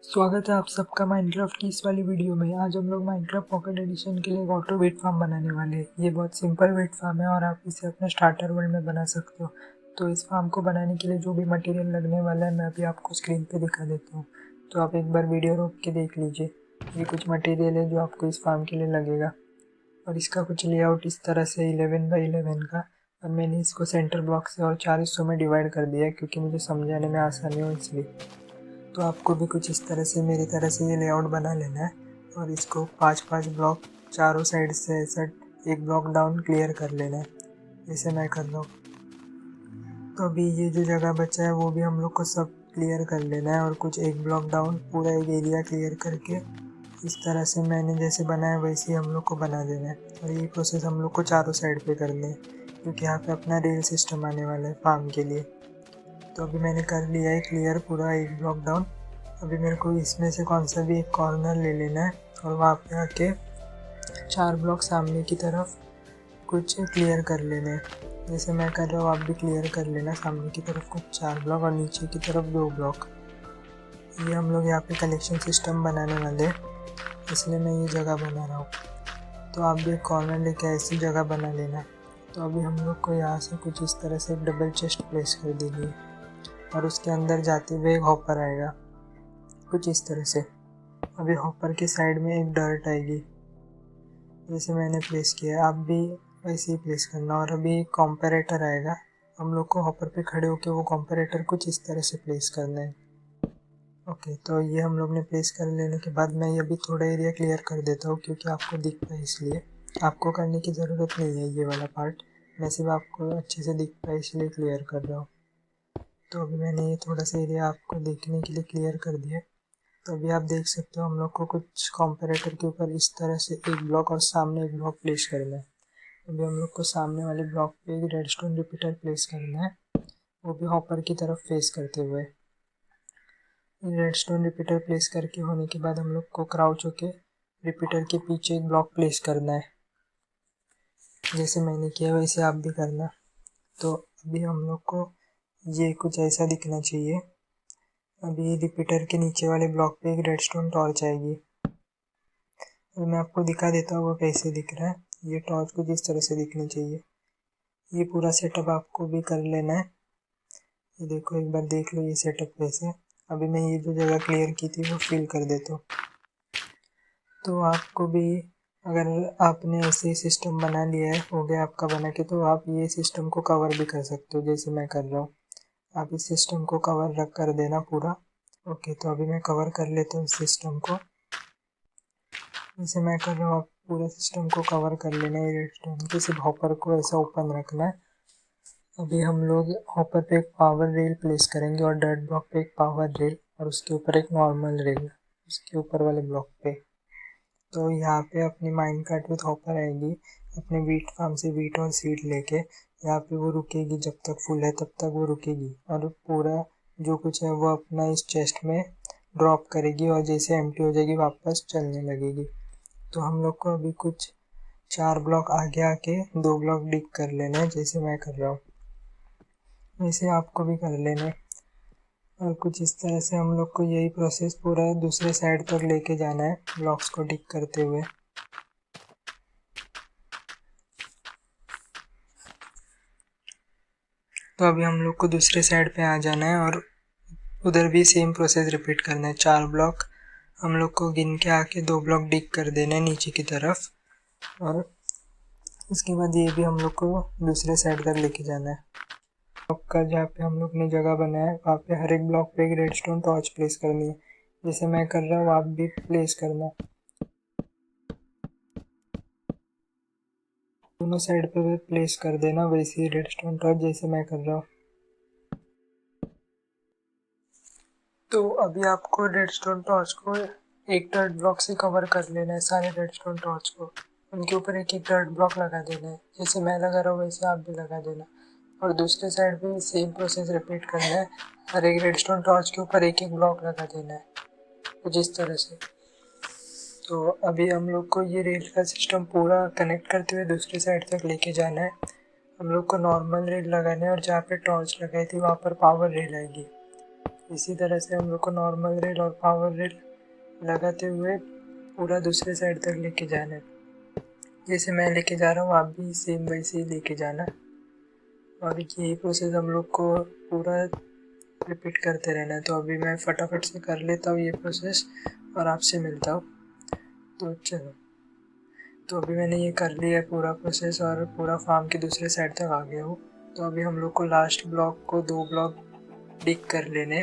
स्वागत है आप सबका माइनक्राफ्ट की इस वाली वीडियो में। आज हम लोग माइनक्राफ्ट पॉकेट एडिशन के लिए एक ऑटो वेट फार्म बनाने वाले हैं। ये बहुत सिंपल वेट फार्म है और आप इसे अपने स्टार्टर वर्ल्ड में बना सकते हो। तो इस फार्म को बनाने के लिए जो भी मटेरियल लगने वाला है मैं अभी आपको स्क्रीन पे दिखा देता हूँ। तो आप एक बार वीडियो रोक के देख लीजिए। ये कुछ मटेरियल है जो आपको इस फार्म के लिए लगेगा और इसका कुछ लेआउट इस तरह से 11x11 का। और मैंने इसको सेंटर ब्लॉक से और 4 हिस्सों में डिवाइड कर दिया है क्योंकि मुझे समझाने में आसानी हो इसलिए। तो आपको भी कुछ इस तरह से मेरी तरह से ये लेआउट बना लेना है और इसको 5-5 ब्लॉक चारों साइड से ऐसा एक ब्लॉक डाउन क्लियर कर लेना है जैसे मैं कर रहा हूँ। तो अभी ये जो जगह बचा है वो भी हम लोग को सब क्लियर कर लेना है और कुछ एक ब्लॉक डाउन पूरा एक एरिया क्लियर करके इस तरह से मैंने जैसे बनाया वैसे ही हम लोग को बना देना है। और ये प्रोसेस हम लोग को चारों साइड पे करनी है क्योंकि यहाँ पे अपना रेल सिस्टम आने वाला है फार्म के लिए। तो अभी मैंने कर लिया है क्लियर पूरा एक ब्लॉक डाउन। अभी मेरे को इसमें से कौन सा भी एक कॉर्नर ले लेना है और वहाँ पे आके 4 ब्लॉक सामने की तरफ कुछ क्लियर कर लेने हैं जैसे मैं कर रहा हूँ। आप भी क्लियर कर लेना सामने की तरफ कुछ 4 ब्लॉक और नीचे की तरफ 2 ब्लॉक। ये हम लोग यहाँ पे कलेक्शन सिस्टम बनाने वाले हैं इसलिए मैं ये जगह बना रहा हूँ। तो आप भी एक कॉर्नर लेके ऐसी जगह बना लेना। तो अभी हम लोग को यहाँ से कुछ इस तरह से एक डबल चेस्ट प्लेस कर देनी है और उसके अंदर जाते हुए एक हॉपर आएगा कुछ इस तरह से। अभी हॉपर के साइड में एक डर्ट आएगी जैसे मैंने प्लेस किया है, आप भी वैसे ही प्लेस करना। और अभी एक कॉम्परेटर आएगा, हम लोग को हॉपर पे खड़े होकर वो कॉम्परेटर कुछ इस तरह से प्लेस करना है। ओके, तो ये हम लोग ने प्लेस कर लेने के बाद मैं ये अभी थोड़ा एरिया क्लियर कर देता हूँ क्योंकि आपको दिख पाए इसलिए। आपको करने की ज़रूरत नहीं है ये वाला पार्ट, मैं सिर्फ आपको अच्छे से दिख पाए इसलिए क्लियर कर रहा हूँ। तो अभी मैंने ये थोड़ा सा एरिया आपको देखने के लिए क्लियर कर दिया। तो अभी आप देख सकते हो हम लोग को कुछ कॉम्परेटर के ऊपर इस तरह से एक ब्लॉक और सामने एक ब्लॉक प्लेस करना है। अभी हम लोग को सामने वाले ब्लॉक पे एक रेडस्टोन रिपीटर प्लेस करना है, वो भी हॉपर की तरफ फेस करते हुए। रेडस्टोन रिपीटर प्लेस करके होने के बाद हम लोग को क्राउच होके रिपीटर के पीछे एक ब्लॉक प्लेस करना है जैसे मैंने किया वैसे आप भी करना। तो अभी हम लोग को ये कुछ ऐसा दिखना चाहिए। अभी रिपीटर के नीचे वाले ब्लॉक पे एक रेडस्टोन टॉर्च आएगी, तो मैं आपको दिखा देता हूँ वो कैसे दिख रहा है। ये टॉर्च कुछ इस तरह से दिखनी चाहिए। ये पूरा सेटअप आपको भी कर लेना है। ये देखो एक बार देख लो ये सेटअप कैसे। अभी मैं ये जो जगह क्लियर की थी वो फिल कर देता हूँ। तो आपको भी अगर आपने ऐसे सिस्टम बना लिया है, हो गया आपका बना के, तो आप ये सिस्टम को कवर भी कर सकते हो जैसे मैं कर रहा हूँ। आप इस सिस्टम को कवर रख कर देना पूरा। ओके, तो अभी मैं कवर कर लेता हूँ इस सिस्टम को जैसे मैं कर रहा हूँ। आप पूरे सिस्टम को कवर कर लेना है रेडस्टोन के, सिर्फ हॉपर को ऐसा ओपन रखना है। अभी हम लोग हॉपर पे एक पावर रेल प्लेस करेंगे और डर्ट ब्लॉक पे एक पावर रेल और उसके ऊपर एक नॉर्मल रेल उसके ऊपर वाले ब्लॉक पे। तो यहाँ पे अपनी माइन कार्ट विथ हॉपर आएगी अपने वीट फार्म से वीट और सीड लेके। यहाँ पे वो रुकेगी जब तक फुल है तब तक वो रुकेगी और पूरा जो कुछ है वो अपना इस चेस्ट में ड्रॉप करेगी और जैसे एम्प्टी हो जाएगी वापस चलने लगेगी। तो हम लोग को अभी कुछ 4 ब्लॉक आगे आके 2 ब्लॉक डिग कर लेना है जैसे मैं कर रहा हूँ वैसे आपको भी कर लेना है। और कुछ इस तरह से हम लोग को यही प्रोसेस पूरा दूसरे साइड तक लेके जाना है ब्लॉक्स को डिग करते हुए। तो अभी हम लोग को दूसरे साइड पे आ जाना है और उधर भी सेम प्रोसेस रिपीट करना है। 4 ब्लॉक हम लोग को गिन के आके 2 ब्लॉक डिग कर देना है नीचे की तरफ और उसके बाद ये भी हम लोग को दूसरे साइड तक लेके जाना है। ब्लॉक का जहाँ पे हम लोग ने जगह बनाया है वहाँ पे हर एक ब्लॉक पे एक रेडस्टोन टॉर्च प्लेस करनी है जैसे मैं कर रहा हूँ, आप भी प्लेस करना। दोनों साइड पे प्लेस कर देना वैसे ही रेडस्टोन टॉर्च जैसे मैं कर रहा हूँ। तो अभी आपको रेडस्टोन टॉर्च को एक डर्ट ब्लॉक से कवर कर लेना है, सारे रेडस्टोन टॉर्च को उनके ऊपर एक एक डर्ट ब्लॉक लगा देना है जैसे मैं लगा रहा हूँ वैसे आप भी लगा देना। और दूसरे साइड पे सेम प्रोसेस रिपीट करना है, हर एक रेडस्टोन टॉर्च के ऊपर एक एक ब्लॉक लगा देना है कुछ इस तरह से। तो अभी हम लोग को ये रेल का सिस्टम पूरा कनेक्ट करते हुए दूसरी साइड तक लेके जाना है। हम लोग को नॉर्मल रेल लगाना है और जहाँ पे टॉर्च लगाई थी वहाँ पर पावर रेल आएगी। इसी तरह से हम लोग को नॉर्मल रेल और पावर रेल लगाते हुए पूरा दूसरे साइड तक लेके जाना है। जैसे मैं लेके जा रहा हूँ आप भी सेम वैसे ही लेके जाना। और यही प्रोसेस हम लोग को पूरा रिपीट करते रहना है। तो अभी मैं फटाफट से कर लेता हूँ ये प्रोसेस और आपसे मिलता हूँ। तो चलो, तो अभी मैंने ये कर लिया है पूरा प्रोसेस और पूरा फार्म के दूसरे साइड तक आ गया हूँ। तो अभी हम लोग को लास्ट ब्लॉक को 2 ब्लॉक डिग कर लेने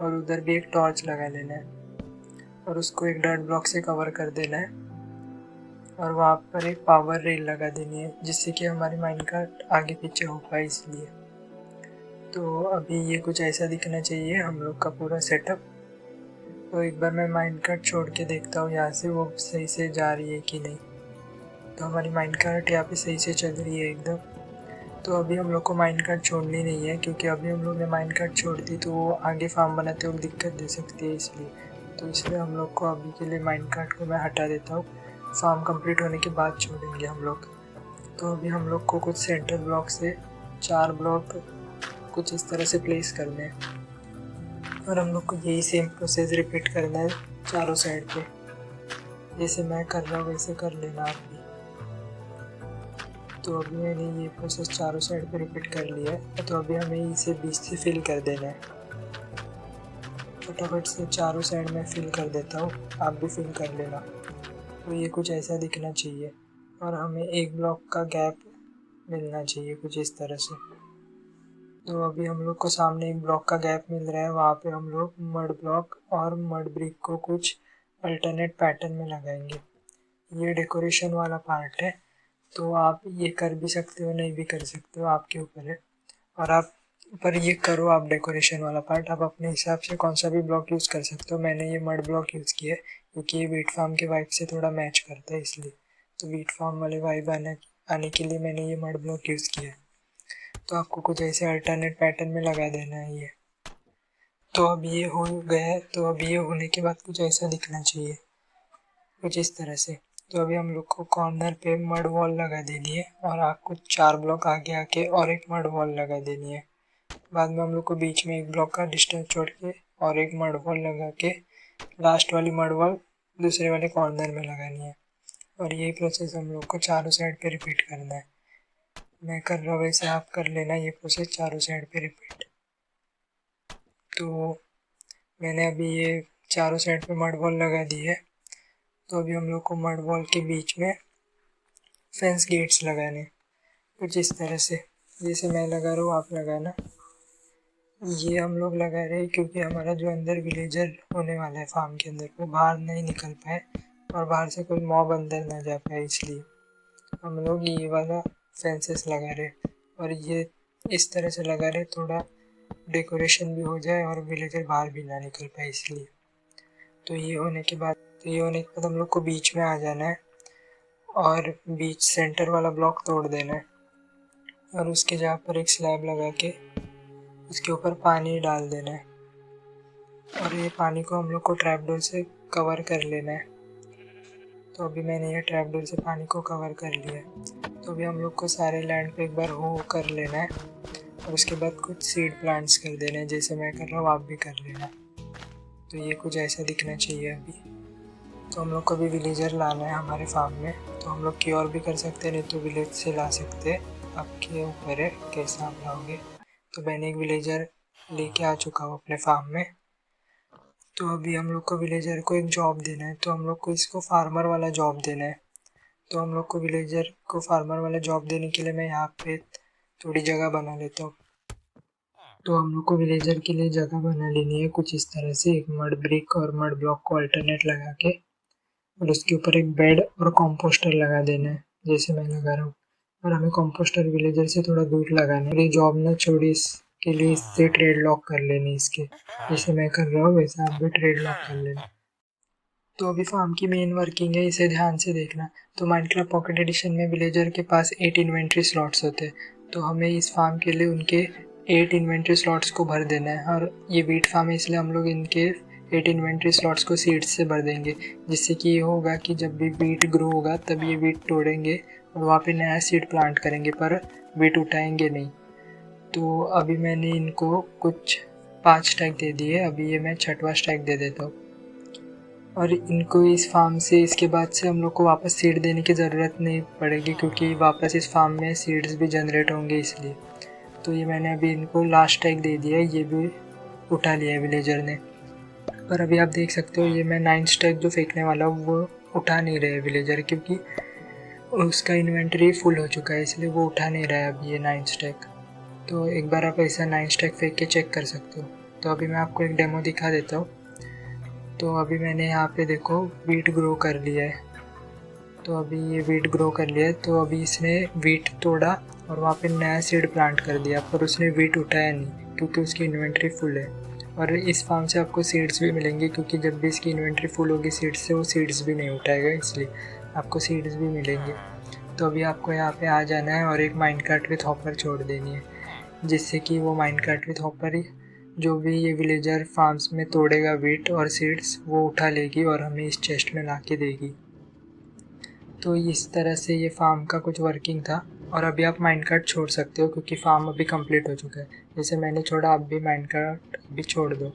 और उधर भी एक टॉर्च लगा लेना है और उसको एक डर्ट ब्लॉक से कवर कर देना है और वहाँ पर एक पावर रेल लगा देनी है जिससे कि हमारी माइनकार्ट आगे पीछे हो पाए इसलिए। तो अभी ये कुछ ऐसा दिखना चाहिए हम लोग का पूरा सेटअप। तो एक बार मैं माइनकार्ट छोड़ के देखता हूँ यहाँ से वो सही से जा रही है कि नहीं। तो हमारी माइनकार्ट यहाँ पे सही से चल रही है एकदम। तो अभी हम लोग को माइनकार्ट छोड़नी नहीं है क्योंकि अभी हम लोग ने माइनकार्ट छोड़ दी तो वो आगे फार्म बनाते वक्त दिक्कत दे सकती है इसलिए। तो इसलिए हम लोग को अभी के लिए माइनकार्ट को मैं हटा देता हूँ, फार्म कंप्लीट होने के बाद छोड़ेंगे हम लोग। तो अभी हम लोग को कुछ सेंटर ब्लॉक से 4 ब्लॉक कुछ इस तरह से प्लेस करने हैं और हम लोग को यही सेम प्रोसेस रिपीट करना है चारों साइड पे। जैसे मैं कर रहा हूँ वैसे कर लेना आप भी। तो अभी मैंने ये प्रोसेस चारों साइड पे रिपीट कर लिया है। तो अभी हमें इसे बीच से फिल कर देना है। फटाफट से चारों साइड में फिल कर देता हूँ, आप भी फिल कर लेना। तो ये कुछ ऐसा दिखना चाहिए और हमें एक ब्लॉक का गैप मिलना चाहिए कुछ इस तरह से। तो अभी हम लोग को सामने एक ब्लॉक का गैप मिल रहा है, वहाँ पे हम लोग मड ब्लॉक और मड ब्रिक को कुछ अल्टरनेट पैटर्न में लगाएंगे। ये डेकोरेशन वाला पार्ट है, तो आप ये कर भी सकते हो नहीं भी कर सकते हो, आपके ऊपर है। और आप पर ये करो आप डेकोरेशन वाला पार्ट आप अपने हिसाब से कौन सा भी ब्लॉक यूज़ कर सकते हो। मैंने ये मड ब्लॉक यूज़ किया है क्योंकि ये वीट फार्म के वाइब से थोड़ा मैच करता है इसलिए। तो वीट फार्म वाले वाइब आने के लिए मैंने ये मड ब्लॉक यूज़ किया है। तो आपको कुछ ऐसे अल्टरनेट पैटर्न में लगा देना है ये। तो अब ये हो गया है। तो अब ये होने के बाद कुछ ऐसा दिखना चाहिए कुछ इस तरह से। तो अभी हम लोग को कॉर्नर पे मड वॉल लगा देनी है और आपको 4 ब्लॉक आगे आके और एक मड वॉल लगा देनी है। बाद में हम लोग को बीच में एक ब्लॉक का डिस्टेंस छोड़ के और एक मड वॉल लगा के लास्ट वाली मड वॉल दूसरे वाले कॉर्नर में लगानी है। और यही प्रोसेस हम लोग को चारों साइड पे रिपीट करना है। मैं कर रहा हूँ वैसे आप कर लेना ये प्रोसेस चारों साइड पे रिपीट। तो मैंने अभी ये चारों साइड पे मड वॉल लगा दी है। तो अभी हम लोग को मड वॉल के बीच में फेंस गेट्स लगाने कुछ इस तरह से। जैसे मैं लगा रहा हूँ आप लगाना। ये हम लोग लगा रहे हैं क्योंकि हमारा जो अंदर विलेजर होने वाला है फार्म के अंदर वो बाहर नहीं निकल पाए और बाहर से कोई मॉब अंदर ना जा पाए, इसलिए हम लोग ये वाला फेंसेस लगा रहे। और ये इस तरह से लगा रहे थोड़ा डेकोरेशन भी हो जाए और विलेजर बाहर भी ना निकल पाए इसलिए। तो ये होने के बाद हम लोग को बीच में आ जाना है और बीच सेंटर वाला ब्लॉक तोड़ देना है और उसके जगह पर एक स्लैब लगा के उसके ऊपर पानी डाल देना है और ये पानी को हम लोग को ट्रैपडोर से कवर कर लेना है। तो अभी मैंने ये ट्रैपडोर से पानी को कवर कर लिया है। तो अभी हम लोग को सारे लैंड पे एक बार हो कर लेना है और उसके बाद कुछ सीड प्लांट्स कर देना है। जैसे मैं कर रहा हूँ आप भी कर लेना। तो ये कुछ ऐसा दिखना चाहिए अभी। तो हम लोग को भी विलेजर लाना है हमारे फार्म में। तो हम लोग क्योर भी कर सकते हैं, नहीं तो विलेज से ला सकते हैं, आपके ऊपर है कैसा आप लाओगे। तो मैंने एक विलेजर लेके आ चुका हूँ अपने फार्म में। तो अभी हम लोग को विलेजर को एक जॉब देना है। तो हम लोग को इसको फार्मर वाला जॉब देना है। तो हम लोग को विलेजर को फार्मर वाला जॉब देने के लिए मैं यहाँ पे थोड़ी जगह बना लेता हूँ। तो हम लोग को विलेजर के लिए जगह बना लेनी है कुछ इस तरह से, एक मड ब्रिक और मड ब्लॉक को अल्टरनेट लगा के और उसके ऊपर एक बेड और कंपोस्टर लगा देना है जैसे मैं लगा रहा हूँ। और हमें कंपोस्टर विलेजर से थोड़ा दूर लगाना है और ये जॉब ना छोड़ी इसके लिए इससे ट्रेड लॉक कर लेनी इसके। जैसे मैं कर रहा हूँ वैसे आप भी ट्रेड लॉक कर लेना। तो अभी फार्म की मेन वर्किंग है, इसे ध्यान से देखना। तो माइनक्राफ्ट पॉकेट एडिशन में विलेजर के पास 8 इन्वेंट्री स्लॉट्स होते हैं। तो हमें इस फार्म के लिए उनके 8 इन्वेंट्री स्लॉट्स को भर देना है। और ये वीट फार्म है इसलिए हम लोग इनके 8 इन्वेंट्री स्लॉट्स को सीड्स से भर देंगे, जिससे कि ये होगा कि जब भी वीट ग्रो होगा तब ये वीट तोड़ेंगे और वहाँ पे नया सीड प्लांट करेंगे पर वीट उठाएंगे नहीं। तो अभी मैंने इनको कुछ 5 स्टैक दे दिए। अभी ये मैं 6वां स्टैक दे देता हूँ। और इनको इस फार्म से इसके बाद से हम लोग को वापस सीड देने की ज़रूरत नहीं पड़ेगी, क्योंकि वापस इस फार्म में सीड्स भी जनरेट होंगे इसलिए। तो ये मैंने अभी इनको लास्ट स्टैक दे दिया है, ये भी उठा लिया है विलेजर ने। पर अभी आप देख सकते हो ये मैं 9 स्टैक जो फेंकने वाला हूँ वो उठा नहीं रहे विलेजर, क्योंकि उसका इन्वेंटरी फुल हो चुका है, इसलिए वो उठा नहीं रहा है अभी ये 9 स्टैक। तो एक बार आप ऐसा 9 स्टैक फेंक के चेक कर सकते हो। तो अभी मैं आपको एक डेमो दिखा देता हूँ। तो अभी मैंने यहाँ पे देखो वीट ग्रो कर लिया है। तो अभी ये वीट ग्रो कर लिया है, तो अभी इसने वीट तोड़ा और वहाँ पे नया सीड प्लांट कर दिया, पर उसने वीट उठाया नहीं क्योंकि उसकी इन्वेंटरी फुल है। और इस फार्म से आपको सीड्स भी मिलेंगे, क्योंकि जब भी इसकी इन्वेंटरी फुल होगी सीड्स से, वो सीड्स भी नहीं उठाएगा, इसलिए आपको सीड्स भी मिलेंगे। तो अभी आपको यहाँ पे आ जाना है और एक माइनकार्ट विथ हॉपर छोड़ देनी है, जिससे कि वो माइनकार्ट विथ हॉपर जो भी ये विलेजर फार्म्स में तोड़ेगा वीट और सीड्स, वो उठा लेगी और हमें इस चेस्ट में ला के देगी। तो इस तरह से ये फार्म का कुछ वर्किंग था। और अभी आप माइनकार्ट छोड़ सकते हो, क्योंकि फार्म अभी कंप्लीट हो चुका है। जैसे मैंने छोड़ा, आप भी माइनकार्ट अभी छोड़ दो,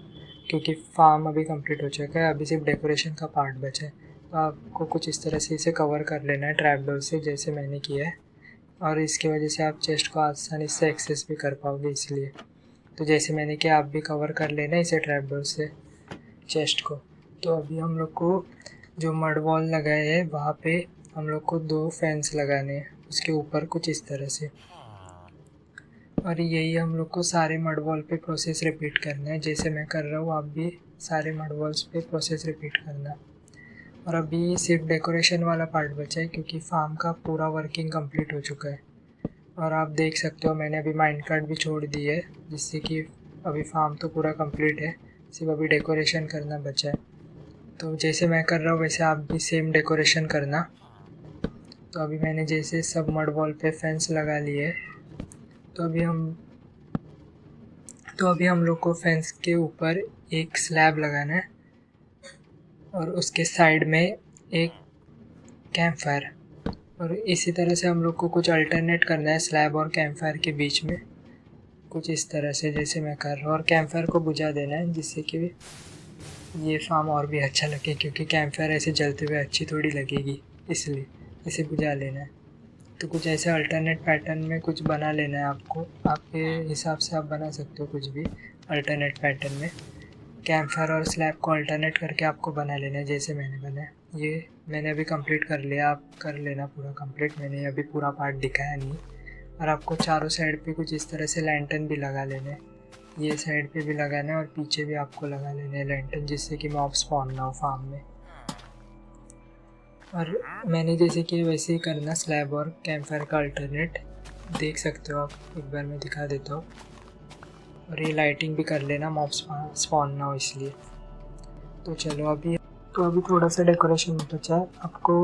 क्योंकि फार्म अभी कंप्लीट हो चुका है। अभी सिर्फ डेकोरेशन का पार्ट बचा है। तो आपको कुछ इस तरह से इसे कवर कर लेना है ट्रैपडोर से, जैसे मैंने किया है। और इसकी वजह से आप चेस्ट को आसानी से एक्सेस भी कर पाओगे, इसलिए। तो जैसे मैंने किया, आप भी कवर कर लेना इसे ट्रैपडोर से चेस्ट को। तो अभी हम लोग को जो मड वॉल लगाए है वहाँ पे हम लोग को 2 फैंस लगाने हैं, उसके ऊपर कुछ इस तरह से। और यही हम लोग को सारे मड वॉल पे प्रोसेस रिपीट करना है, जैसे मैं कर रहा हूँ आप भी सारे मड वॉल्स पे प्रोसेस रिपीट करना। और अभी सिर्फ डेकोरेशन वाला पार्ट बचा है, क्योंकि फार्म का पूरा वर्किंग कंप्लीट हो चुका है। और आप देख सकते हो मैंने अभी माइनकार्ट भी छोड़ दी है, जिससे कि अभी फार्म तो पूरा कंप्लीट है, सिर्फ अभी डेकोरेशन करना बचा है। तो जैसे मैं कर रहा हूँ वैसे आप भी सेम डेकोरेशन करना। तो अभी मैंने जैसे सब मड वॉल पे फेंस लगा लिए, तो अभी हम लोग को फेंस के ऊपर एक स्लैब लगाना है और उसके साइड में एक कैंप फायर। और इसी तरह से हम लोग को कुछ अल्टरनेट करना है स्लैब और कैंप फायर के बीच में, कुछ इस तरह से जैसे मैं कर रहा हूँ। और कैंप फायर को बुझा देना है, जिससे कि ये फार्म और भी अच्छा लगे, क्योंकि कैंप फायर ऐसे जलते हुए अच्छी थोड़ी लगेगी, इसलिए इसे बुझा लेना है। तो कुछ ऐसे अल्टरनेट पैटर्न में कुछ बना लेना है आपको, आपके हिसाब से आप बना सकते हो कुछ भी अल्टरनेट पैटर्न में। कैंप फायर और स्लैब को अल्टरनेट करके आपको बना लेना है, जैसे मैंने बनाया। ये मैंने अभी कंप्लीट कर लिया, आप कर लेना पूरा कंप्लीट। मैंने अभी पूरा पार्ट दिखाया नहीं। और आपको चारों साइड पे कुछ इस तरह से लैंटर्न भी लगा लेना है, ये साइड पे भी लगाना है और पीछे भी आपको लगा लेना है लैंटर्न, जिससे कि मॉब स्पॉन ना हो फार्म में। और मैंने जैसे कि वैसे ही करना स्लैब और कैंप फायर का अल्टरनेट, देख सकते हो आप, एक बार मैं दिखा देता हूँ। और ये लाइटिंग भी कर लेना, मॉब स्पॉन ना हो इसलिए। तो चलो अभी थोड़ा सा डेकोरेशन बचा है। आपको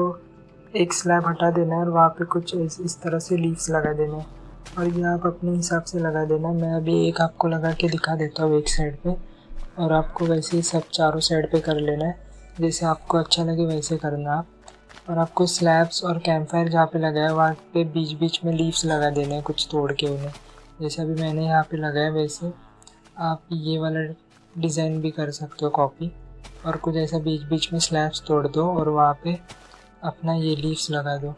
एक स्लैब हटा देना है और वहाँ पे कुछ इस तरह से लीव्स लगा देना है, और ये आप अपने हिसाब से लगा देना। मैं अभी एक आपको लगा के दिखा देता हूँ एक साइड पे, और आपको वैसे ही सब चारों साइड पे कर लेना है, जैसे आपको अच्छा लगे वैसे करना आप। और आपको स्लैब्स और कैंप फायर जहाँ पे लगाया वहाँ पे बीच बीच में लीव्स लगा देने हैं, कुछ तोड़ के उन्हें, जैसे अभी मैंने यहाँ पे लगाया वैसे आप ये वाला डिज़ाइन भी कर सकते हो कॉपी। और कुछ ऐसा बीच बीच में स्लैब्स तोड़ दो और वहाँ पे अपना ये लीव्स लगा दो।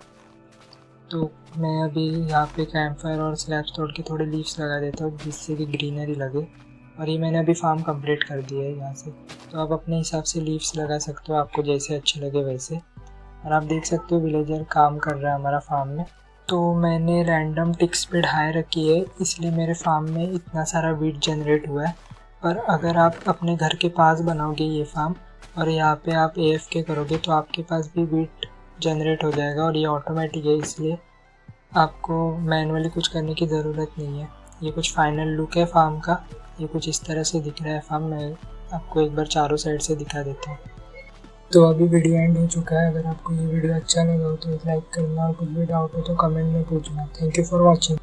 तो मैं अभी यहाँ पे कैंप फायर और स्लैब्स तोड़ के थोड़े लीव्स लगा देता हूँ, जिससे कि ग्रीनरी लगे। और ये मैंने अभी फार्म कंप्लीट कर दिया है यहाँ से। तो आप अपने हिसाब से लीव्स लगा सकते हो, आपको जैसे अच्छे लगे वैसे। और आप देख सकते हो विलेजर काम कर रहा है हमारा फार्म में। तो मैंने रैंडम टिक स्पीड हाई रखी है, इसलिए मेरे फार्म में इतना सारा वीट जनरेट हुआ है। पर अगर आप अपने घर के पास बनाओगे ये फार्म और यहाँ पे आप AFK करोगे, तो आपके पास भी वीट जनरेट हो जाएगा। और ये ऑटोमेटिक है, इसलिए आपको मैनुअली कुछ करने की ज़रूरत नहीं है। ये कुछ फाइनल लुक है फार्म का, ये कुछ इस तरह से दिख रहा है फार्म। मैं आपको एक बार चारों साइड से दिखा देता हूँ। तो अभी वीडियो एंड हो चुका है। अगर आपको ये वीडियो अच्छा लगा हो तो लाइक करना, और कुछ भी डाउट हो तो कमेंट में पूछना। Thank you for watching.